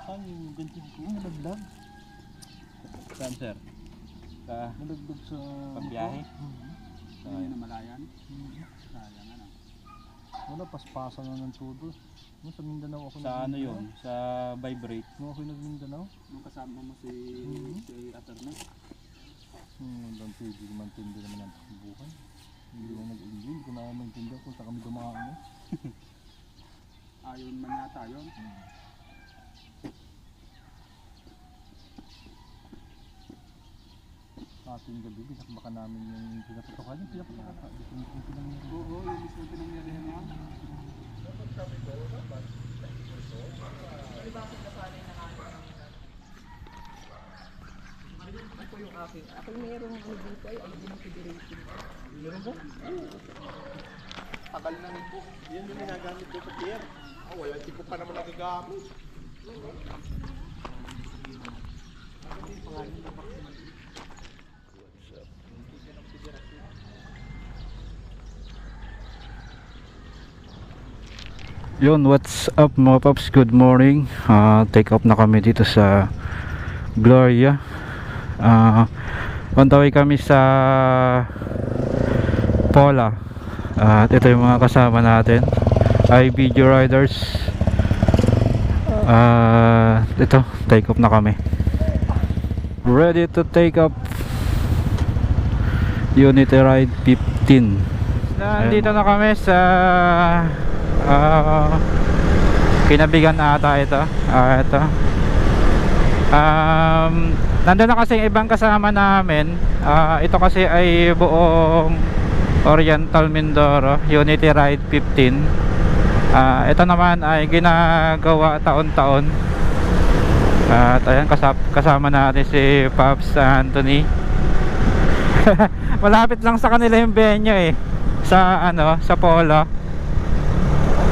Saan yung ganti ko? Nalaglag. Saan sir? Sa Nalaglag sa... pagbiyahe? Hindi na malayan. Sayang ano. Wala, paspasan na ng todo. No, sa Mindanao ako Sa ano yun? Sa vibrate? Nung ako nag-Mindanao. Nung kasama mo si Aterna. Ang pwede mantindi naman ang buhay. Hindi ko nag-enjoy. Hindi ko na maintindihan kung saan kami dumaan. Ayon man yata yun. Ating gabi, binakbaka namin yung pinapatokan. Yung pinapatokan. Oo, yung mismo pinangyarihan niya. Ako yung aking. Ako mayroong ano dito ay configuration. Meron ba? Tagal na rin po. Yan yung ginagamit ko sa pier. Wala, hindi ko pa naman nagagamit. Yun, what's up mga paps, good morning. Take off na kami dito sa Gloria. On the way kami sa Pola. At ito yung mga kasama natin, IBG Riders. Ito, take off na kami. Ready to take off. Unity Ride 15. Nandito na kami sa Kinabigan ata ito. Ito. Nandun na kasi yung ibang kasama namin. Ito kasi ay buong Oriental Mindoro Unity Ride 15. Ito naman ay ginagawa taon-taon. At ayan, kasama natin si Pops Anthony. Malapit lang sa kanila yung venue sa sa Polo.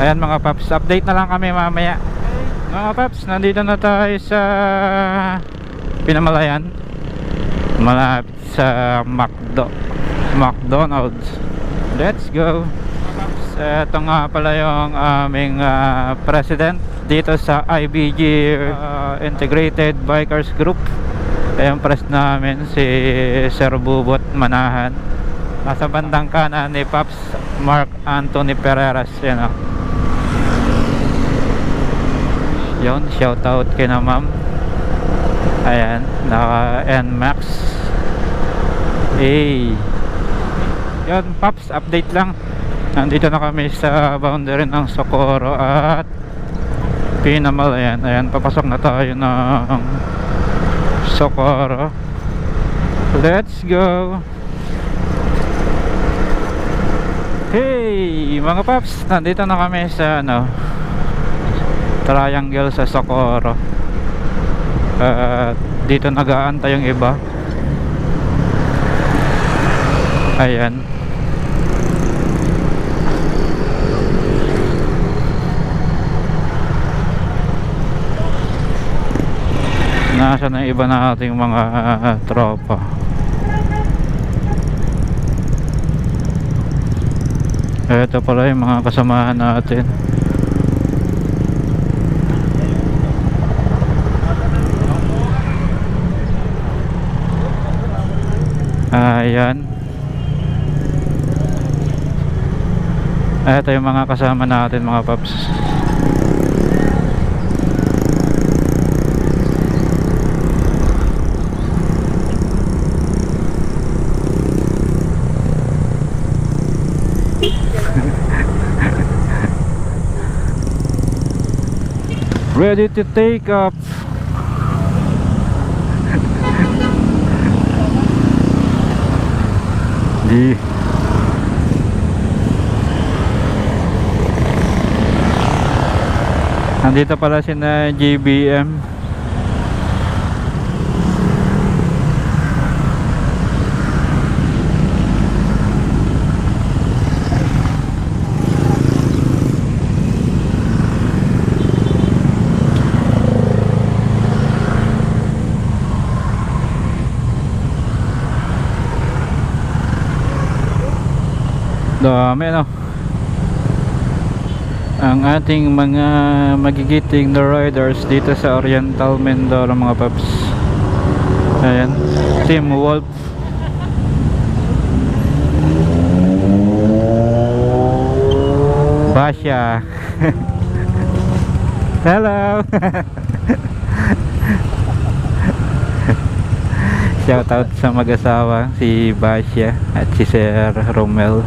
Ayan mga paps, update na lang kami mamaya. Mga paps, nandito na tayo sa Pinamalayan, malapit sa McDonald's. Let's go. Mga paps, ito nga pala yung aming president dito sa IBG Integrated Bikers Group. Yung press namin si Sir Bubot Manahan. Nasa bandang kanan ni Pops Mark Anthony Pereras. Yun, shout out kay na ma'am. Ayan, naka NMAX. Yun, Pops, update lang. Nandito na kami sa boundary ng Socorro at Pinamalayan. Ayan, papasok na tayo ng Socorro. Let's go. Hey mga paps, nandito na kami sa Triangle sa Socorro. Dito nag-aantay yung iba. Ayan. Nasa na iba nating mga tropa. Ito pala yung mga kasamahan natin. Ayan. Ito yung mga kasama natin mga paps. Ready to take off. Nandito pala si na GBM. Dami ang ating mga magigiting na riders dito sa Oriental Mindoro mga paps. Ayan, Team Wolf. Basya. Hello. Shout out sa mag-asawa si Basya at si Sir Romel.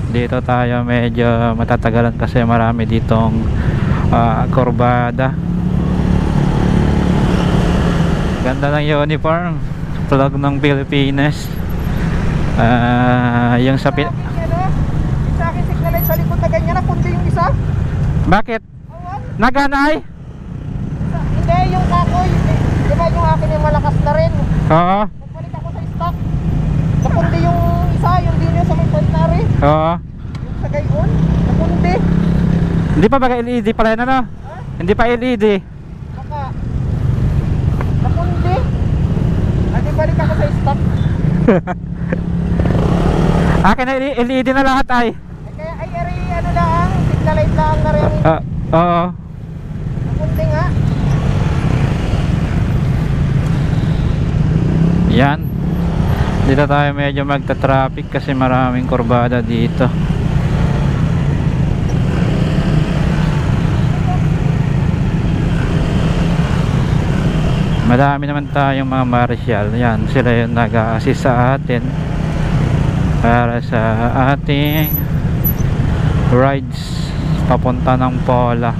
Dito tayo medyo matatagalan kasi marami ditong kurbada. Ganda ng uniform, flag ng Pilipinas. Yung sa Sa akin signal sa likod na ganyan na kundi yung isa. Bakit? Naganay? Hindi, yung kakoy. Di ba yung akin yung malakas na rin. Oo. Nagpalit ako sa stock. Nakundi yung isa, yung din yung sa may point na rin. Oo. Yung sa gayon, nakundi. Hindi pa ba LED pala yan ano? Hindi pa LED. Baka. Nakundi. Nagpalit ako sa stock. Akin na LED na lahat ay. Kaya ay ano lang, signal light lang na rin. Oo. Nakundi nga. Yan. Dito tayo medyo magta-traffic kasi maraming kurbada dito. Madami naman tayong mga marshal. Yan, sila yung nag-a-assist sa atin para sa ating rides papunta ng Pola.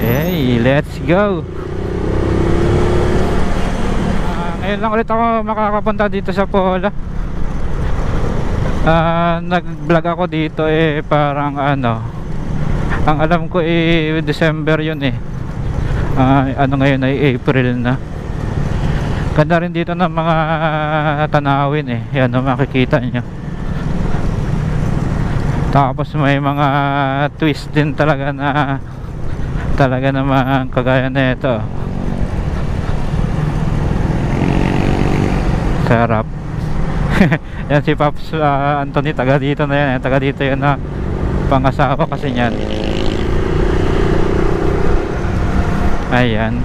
Hey, let's go. Ngayon lang ulit ako makakapunta dito sa Pola. Nag-vlog ako dito parang ang alam ko December yun ngayon ay April na. Ganda rin dito ng mga tanawin yan makikita nyo. Tapos may mga twist din talaga naman kagaya na ito. Sarap. Yan si Pops Anthony, taga dito na yan. Taga dito yan na pangasawa kasi yan. Ayan.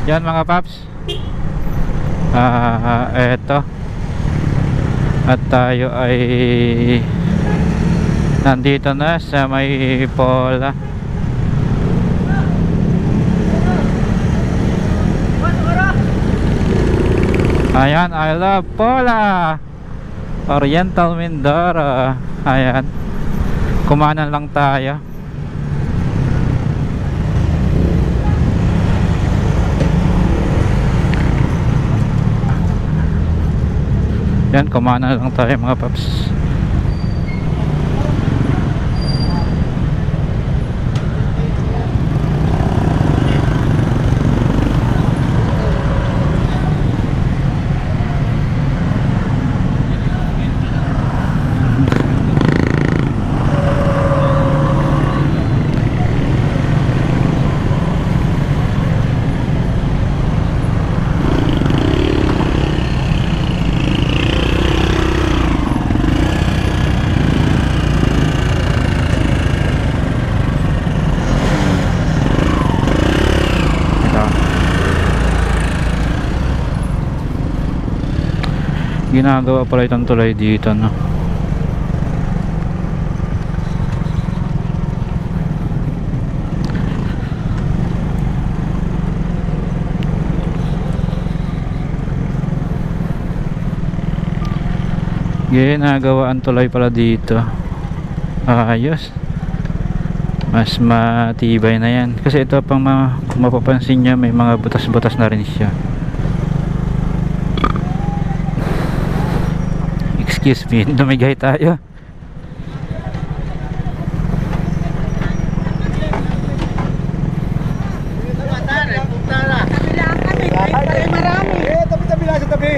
Yan mga paps. Eto. At tayo ay nandito na sa may Pola. Ayan, I love Pola. Oriental Mindoro. Ayan. Kumanan lang tayo. Yan, kumanan lang tayo mga paps. Ginagawa pala itong tulay dito, no? Ginagawaan tuloy pala dito. Ayos. Mas matibay na yan. Kasi ito pang kung mapapansin nyo, may mga butas-butas na rin siya. Excuse me, dumigay tayo. Tabi-tabi lang sa tabi.